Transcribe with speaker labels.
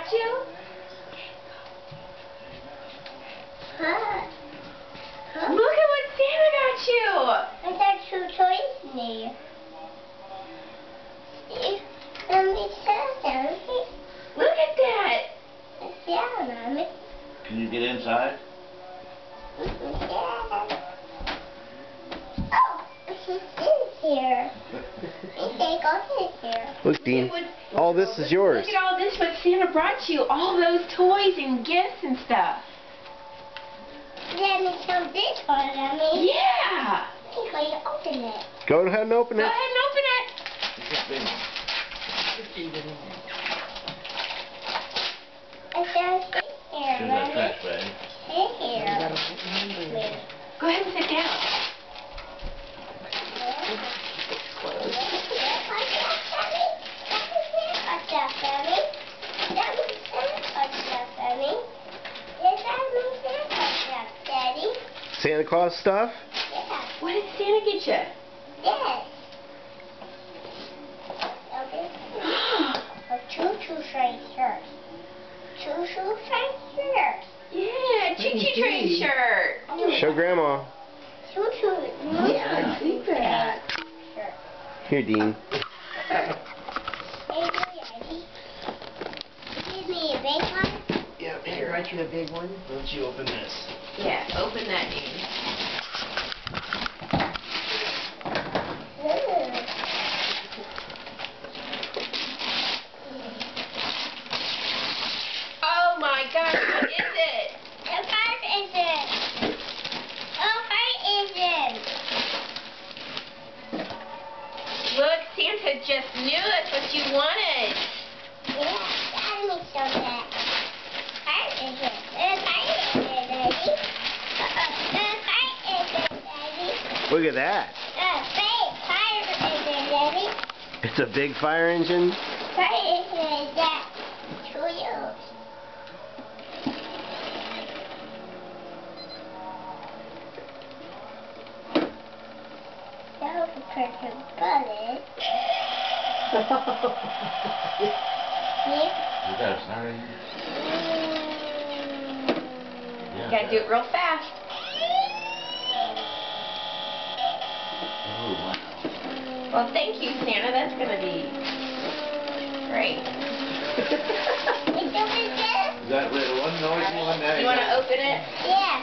Speaker 1: got you?
Speaker 2: Huh?
Speaker 1: Look at what Santa got you!
Speaker 2: I got 2 toys in there. See? Mommy, Santa.
Speaker 1: Look at that!
Speaker 2: Yeah, Mommy.
Speaker 3: Can you get inside?
Speaker 2: Yeah. Oh, he's in here. They go in here.
Speaker 4: Look, Dean. All this is yours.
Speaker 1: Look at all this what Santa brought you. All those toys and gifts and stuff.
Speaker 2: Let me show this one, Mommy.
Speaker 1: Yeah!
Speaker 2: He's going to open it.
Speaker 4: Go ahead and open
Speaker 1: Go
Speaker 4: it.
Speaker 1: ahead and open it.
Speaker 2: It's just in here,
Speaker 3: Here's that
Speaker 2: Mommy.
Speaker 3: trash bag.
Speaker 2: In here.
Speaker 1: Go ahead and sit down.
Speaker 4: Santa Claus stuff?
Speaker 2: Yeah.
Speaker 1: What did Santa get you?
Speaker 2: Yes. A choo-choo train shirt. Choo-choo train shirt.
Speaker 1: Yeah, choo-choo train shirt.
Speaker 4: Show Grandma.
Speaker 2: Choo-choo.
Speaker 1: Yeah, I see that.
Speaker 4: Here, Dean.
Speaker 2: Hey, Daddy. Give me a big one.
Speaker 3: Yeah,
Speaker 1: I brought you a big one.
Speaker 3: Why don't you open this?
Speaker 1: Yeah, open that, Dean. Oh my gosh, what is it?
Speaker 2: The card isn't. Oh, card isn't.
Speaker 1: Look, Santa just knew that's what you wanted.
Speaker 2: Yeah, Daddy makes some that. Card isn't. The card isn't, Daddy. The card isn't, Daddy.
Speaker 4: Look at that.
Speaker 2: The big card isn't, Daddy.
Speaker 4: It's a big fire engine.
Speaker 2: Card isn't that. To you. Now we put the bullet.
Speaker 3: You got a start in here?
Speaker 1: You gotta do it real fast.
Speaker 3: Oh, wow.
Speaker 1: Well, thank you, Santa. That's gonna be great.
Speaker 2: It's over there.
Speaker 3: Is that the one noisy one there?
Speaker 1: You wanna open it?
Speaker 2: Yeah.